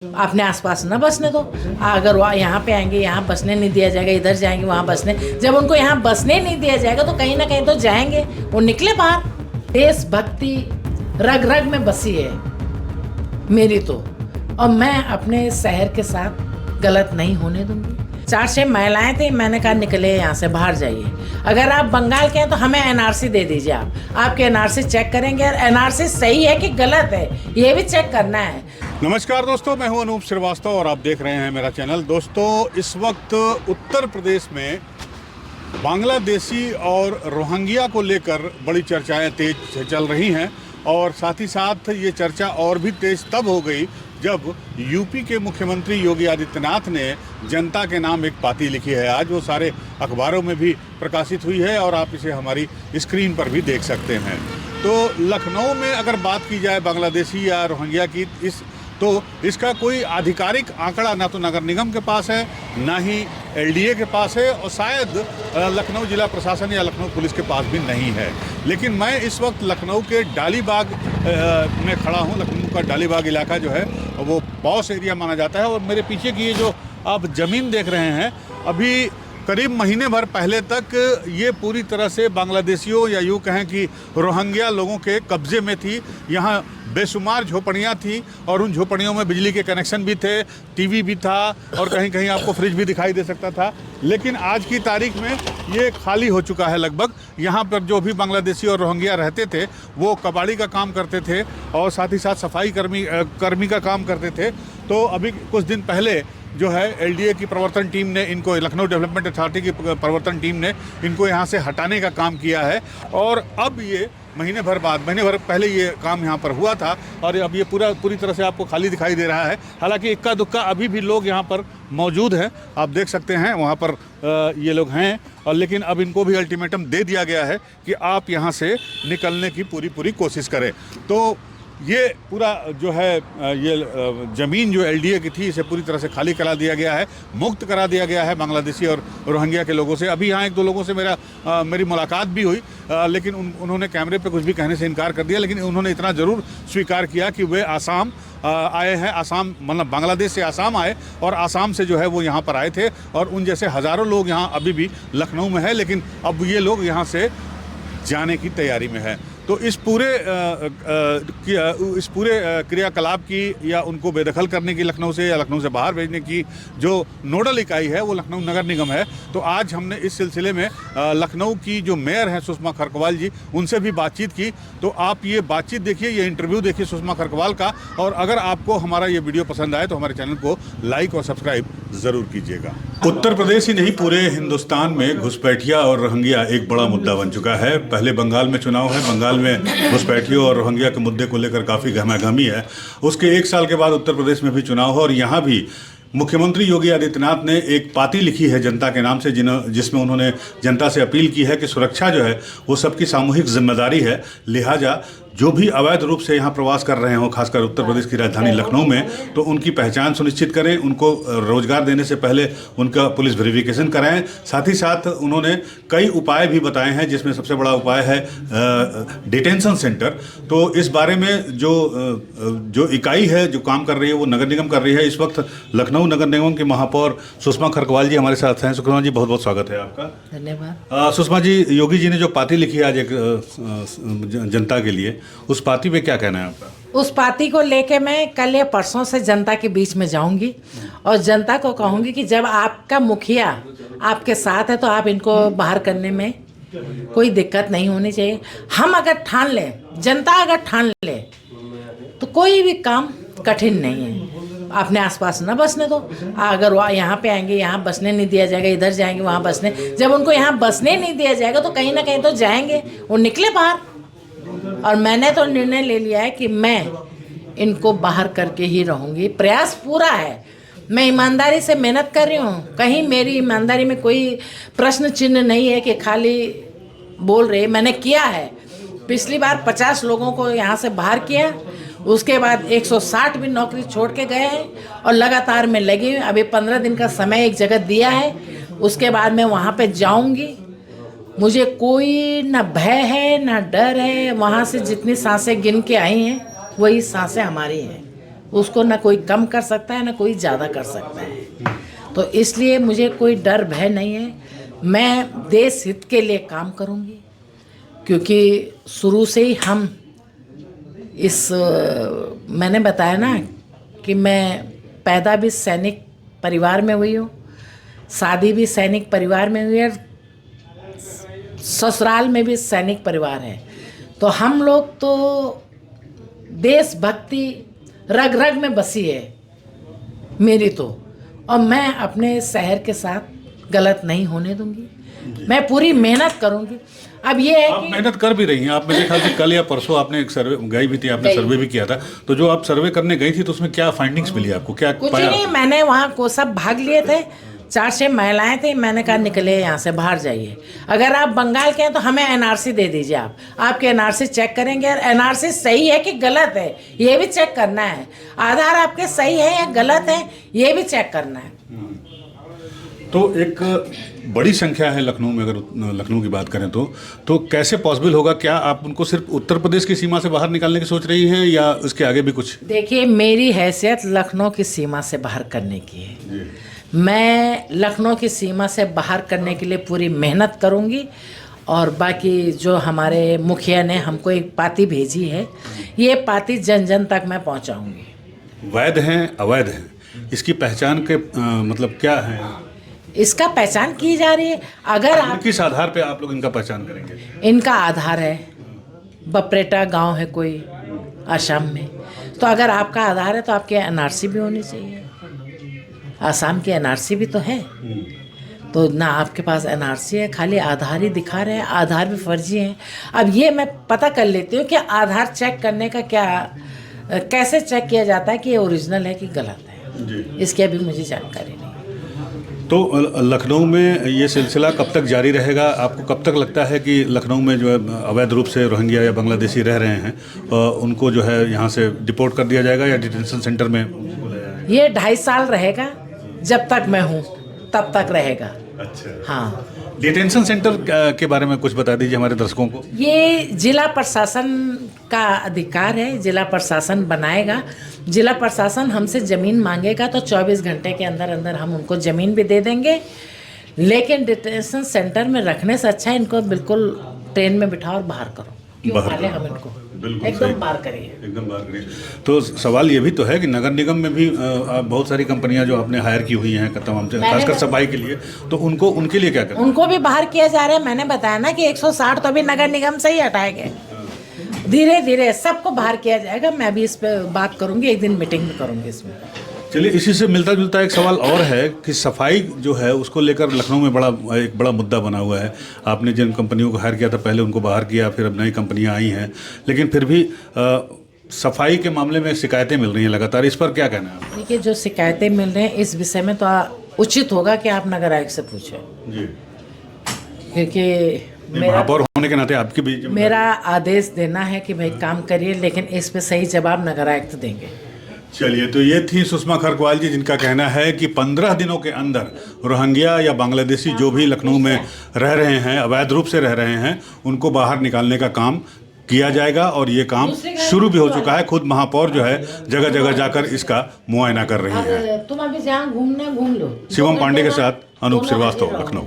अपने आसपास न बसने दो। अगर वो यहाँ पे आएंगे, यहाँ बसने नहीं दिया जाएगा, इधर जाएंगे वहाँ बसने, जब उनको यहाँ बसने नहीं दिया जाएगा तो कहीं ना कहीं तो जाएंगे, वो निकले बाहर। देशभक्ति रग रग में बसी है मेरी तो, और मैं अपने शहर के साथ गलत नहीं होने दूंगी। 4-6 महिलाएं थी, मैंने कहा निकले यहाँ से, बाहर जाइए। अगर आप बंगाल के हैं तो हमें एनआरसी दे दीजिए। आप आपके एनआरसी चेक करेंगे और एनआरसी सही है कि गलत है ये भी चेक करना है। नमस्कार दोस्तों, मैं हूं अनूप श्रीवास्तव और आप देख रहे हैं मेरा चैनल। दोस्तों, इस वक्त उत्तर प्रदेश में बांग्लादेशी और रोहिंग्या को लेकर बड़ी चर्चाएं तेज चल रही हैं, और साथ ही साथ ये चर्चा और भी तेज तब हो गई जब यूपी के मुख्यमंत्री योगी आदित्यनाथ ने जनता के नाम एक पाती लिखी है। आज वो सारे अखबारों में भी प्रकाशित हुई है और आप इसे हमारी स्क्रीन पर भी देख सकते हैं। तो लखनऊ में अगर बात की जाए बांग्लादेशी या रोहिंग्या की, तो इसका कोई आधिकारिक आंकड़ा ना तो नगर निगम के पास है, ना ही एलडीए के पास है, और शायद लखनऊ जिला प्रशासन या लखनऊ पुलिस के पास भी नहीं है। लेकिन मैं इस वक्त लखनऊ के डालीबाग में खड़ा हूँ। लखनऊ का डालीबाग इलाका जो है वो पॉश एरिया माना जाता है, और मेरे पीछे की ये जो आप ज़मीन देख रहे हैं, अभी करीब महीने भर पहले तक ये पूरी तरह से बांग्लादेशियों या यूँ कहें कि रोहिंग्या लोगों के कब्ज़े में थी। यहाँ बेशुमार झोपड़ियाँ थी और उन झोपड़ियों में बिजली के कनेक्शन भी थे, टीवी भी था, और कहीं कहीं आपको फ्रिज भी दिखाई दे सकता था। लेकिन आज की तारीख में ये खाली हो चुका है लगभग। यहाँ पर जो भी बांग्लादेशी और रोहिंग्या रहते थे वो कबाड़ी का काम करते थे और साथ ही साथ सफाई कर्मी का काम करते थे। तो अभी कुछ दिन पहले जो है एलडीए की प्रवर्तन टीम ने इनको, लखनऊ डेवलपमेंट अथॉरिटी की प्रवर्तन टीम ने इनको यहाँ से हटाने का काम किया है, और अब ये महीने भर पहले ये काम यहाँ पर हुआ था, और अब ये पूरी तरह से आपको खाली दिखाई दे रहा है। हालांकि इक्का दुक्का अभी भी लोग यहाँ पर मौजूद हैं, आप देख सकते हैं वहाँ पर ये लोग हैं, और लेकिन अब इनको भी अल्टीमेटम दे दिया गया है कि आप यहाँ से निकलने की पूरी कोशिश करें। तो ये पूरा जो है ये ज़मीन जो एलडीए की थी इसे पूरी तरह से खाली करा दिया गया है, मुक्त करा दिया गया है बांग्लादेशी और रोहिंग्या के लोगों से। अभी यहाँ 1-2 लोगों से मेरी मुलाकात भी हुई, लेकिन उन्होंने कैमरे पे कुछ भी कहने से इनकार कर दिया। लेकिन उन्होंने इतना ज़रूर स्वीकार किया कि वे आसाम आए हैं, आसाम मतलब बांग्लादेश से आसाम आए, और आसाम से जो है वो यहाँ पर आए थे, और उन जैसे हज़ारों लोग यहाँ अभी भी लखनऊ में है, लेकिन अब ये लोग यहाँ से जाने की तैयारी में है। तो इस पूरे क्रियाकलाप की या उनको बेदखल करने की लखनऊ से या लखनऊ से बाहर भेजने की जो नोडल इकाई है वो लखनऊ नगर निगम है। तो आज हमने इस सिलसिले में लखनऊ की जो मेयर हैं सुषमा खरकवाल जी, उनसे भी बातचीत की। तो आप ये बातचीत देखिए, ये इंटरव्यू देखिए सुषमा खरकवाल का, और अगर आपको हमारा ये वीडियो पसंद आए तो हमारे चैनल को लाइक और सब्सक्राइब ज़रूर कीजिएगा। उत्तर प्रदेश ही नहीं, पूरे हिंदुस्तान में घुसपैठिया और रोहिंग्या एक बड़ा मुद्दा बन चुका है। पहले बंगाल में चुनाव है, बंगाल में घुसपैठियों और रोहिंग्या के मुद्दे को लेकर काफ़ी गहमागहमी है। उसके 1 साल के बाद उत्तर प्रदेश में भी चुनाव है, और यहाँ भी मुख्यमंत्री योगी आदित्यनाथ ने एक पाती लिखी है जनता के नाम से, जिसमें उन्होंने जनता से अपील की है कि सुरक्षा जो है वो सबकी सामूहिक जिम्मेदारी है। लिहाजा जो भी अवैध रूप से यहाँ प्रवास कर रहे हों, खासकर उत्तर प्रदेश की राजधानी लखनऊ में, तो उनकी पहचान सुनिश्चित करें, उनको रोजगार देने से पहले उनका पुलिस वेरिफिकेशन कराएं। साथ ही साथ उन्होंने कई उपाय भी बताए हैं, जिसमें सबसे बड़ा उपाय है डिटेंशन सेंटर। तो इस बारे में जो इकाई है जो काम कर रही है वो नगर निगम कर रही है। इस वक्त लखनऊ नगर निगम के महापौर सुषमा खरकवाल जी हमारे साथ हैं। सुषमा जी, बहुत बहुत स्वागत है आपका। धन्यवाद। सुषमा जी, योगी जी ने जो पाती लिखी है आज एक जनता के लिए, उस पाती पे क्या कहना है आपका? उस पार्टी को लेके मैं कल या परसों से जनता के बीच में जाऊंगी और जनता को कहूंगी कि जब आपका मुखिया आपके साथ है तो आप इनको बाहर करने में कोई दिक्कत नहीं होनी चाहिए। हम अगर ठान लें, जनता अगर ठान ले, तो कोई भी काम कठिन नहीं है। अपने आसपास न बसने दो। अगर वो यहाँ पे आएंगे, यहाँ बसने नहीं दिया जाएगा, इधर जाएंगे वहाँ बसने, जब उनको यहाँ बसने नहीं दिया जाएगा तो कहीं ना कहीं तो जाएंगे, वो निकले बाहर। और मैंने तो निर्णय ले लिया है कि मैं इनको बाहर करके ही रहूँगी। प्रयास पूरा है, मैं ईमानदारी से मेहनत कर रही हूँ, कहीं मेरी ईमानदारी में कोई प्रश्न चिन्ह नहीं है कि खाली बोल रहे। मैंने किया है, पिछली बार 50 लोगों को यहाँ से बाहर किया, उसके बाद 160 भी नौकरी छोड़ के गए हैं, और लगातार मैं लगी हूँ। अभी 15 दिन का समय एक जगह दिया है, उसके बाद मैं वहाँ पे जाऊँगी। मुझे कोई ना भय है ना डर है। वहाँ से जितनी सांसें गिन के आई हैं वही सांसें हमारी हैं। उसको ना कोई कम कर सकता है ना कोई ज़्यादा कर सकता है। तो इसलिए मुझे कोई डर भय नहीं है। मैं देश हित के लिए काम करूँगी, क्योंकि शुरू से ही हम मैंने बताया ना कि मैं पैदा भी सैनिक परिवार में हुई हूँ, शादी भी सैनिक परिवार में हुई है, ससुराल में भी सैनिक परिवार है। तो हम लोग तो देशभक्ति रग रग में बसी है मेरी तो, और मैं अपने शहर के साथ गलत नहीं होने दूंगी। मैं पूरी मेहनत करूंगी। अब ये है आप कि मेहनत कर भी रही हैं। आप मेरे ख्याल से कल या परसों आपने एक सर्वे गई भी थी, आपने सर्वे भी किया था। तो जो आप सर्वे करने गई थी तो उसमें क्या फाइंडिंग्स मिली आपको, क्या कुछ पाया? नहीं, मैंने वहाँ को सब भाग लिए थे, 4-6 महिलाएं थी। मैंने कहा निकले यहाँ से, बाहर जाइए। अगर आप बंगाल के हैं तो हमें एनआरसी दे दीजिए। आप आपके एनआरसी चेक करेंगे, और एनआरसी सही है कि गलत है ये भी चेक करना है। आधार आपके सही है या गलत है ये भी चेक करना है। तो एक बड़ी संख्या है लखनऊ में, अगर लखनऊ की बात करें तो कैसे पॉसिबल होगा? क्या आप उनको सिर्फ उत्तर प्रदेश की सीमा से बाहर निकालने की सोच रही हैं या उसके आगे भी कुछ? देखिए, मेरी हैसियत लखनऊ की सीमा से बाहर करने की है। मैं लखनऊ की सीमा से बाहर करने के लिए पूरी मेहनत करूंगी, और बाकी जो हमारे मुखिया ने हमको एक पाती भेजी है, ये पाती जन जन तक मैं पहुंचाऊंगी। वैध हैं, अवैध हैं, इसकी पहचान के मतलब क्या है? इसका पहचान की जा रही है। अगर आप किस आधार पे आप लोग इनका पहचान करेंगे? इनका आधार है, बपरेटा गांव है कोई आसाम में, तो अगर आपका आधार है तो आपके एनआरसी भी होनी चाहिए। आसाम की एनआरसी भी तो है, तो ना आपके पास एनआरसी है, खाली आधार ही दिखा रहे हैं। आधार भी फर्जी है। अब ये मैं पता कर लेती हूँ कि आधार चेक करने का क्या, कैसे चेक किया जाता है कि ये ओरिजिनल है कि गलत है, इसकी अभी मुझे जानकारी नहीं। तो लखनऊ में ये सिलसिला कब तक जारी रहेगा? आपको कब तक लगता है कि लखनऊ में जो है अवैध रूप से रोहिंग्या या बांग्लादेशी रह रहे हैं उनको जो है यहाँ से डिपोर्ट कर दिया जाएगा या डिटेंशन सेंटर में उनको ले जाएगा? ये 2.5 साल रहेगा, जब तक मैं हूँ तब तक रहेगा। अच्छा, हाँ। डिटेंशन सेंटर के बारे में कुछ बता दीजिए हमारे दर्शकों को। ये जिला प्रशासन का अधिकार है, जिला प्रशासन बनाएगा। जिला प्रशासन हमसे ज़मीन मांगेगा तो 24 घंटे के अंदर अंदर हम उनको ज़मीन भी दे देंगे। लेकिन डिटेंशन सेंटर में रखने से अच्छा है इनको बिल्कुल ट्रेन में बिठाओ और बाहर करो। क्यों पाले हम इनको? एकदम बाहर करिए, एकदम बाहर करिए। तो सवाल ये भी तो है कि नगर निगम में भी बहुत सारी कंपनियां जो आपने हायर की हुई हैं तमाम, खासकर सफाई के लिए, तो उनके लिए क्या करना? उनको भी बाहर किया जा रहा है। मैंने बताया ना कि 160 तो अभी नगर निगम से ही हटाए गए। धीरे धीरे सबको बाहर किया जाएगा। मैं भी इस पर बात करूंगी, एक दिन मीटिंग भी करूंगी इसमें। चलिए, इसी से मिलता जुलता एक सवाल और है कि सफाई जो है उसको लेकर लखनऊ में एक बड़ा मुद्दा बना हुआ है। आपने जिन कंपनियों को हायर किया था पहले उनको बाहर किया, फिर अब नई कंपनियां आई हैं, लेकिन फिर भी सफाई के मामले में शिकायतें मिल रही हैं लगातार। इस पर क्या कहना है? देखिए, जो शिकायतें मिल रही हैं इस विषय में तो उचित होगा कि आप नगर आयुक्त से पूछें जी, क्योंकि महापौर होने के नाते आपकी भी मेरा आदेश देना है कि भाई काम करिए, लेकिन इस पे सही जवाब नगर आयुक्त देंगे। चलिए, तो ये थी सुषमा खरकवाल जी, जिनका कहना है कि 15 दिनों के अंदर रोहिंग्या या बांग्लादेशी जो भी लखनऊ में रह रहे हैं, अवैध रूप से रह रहे हैं, उनको बाहर निकालने का काम किया जाएगा। और ये काम शुरू भी हो चुका है। खुद महापौर जो है जगह जगह जाकर इसका मुआयना कर रही है। तुम अभी जहाँ घूमना घूम लो। शिवम पांडे के साथ अनूप श्रीवास्तव, लखनऊ।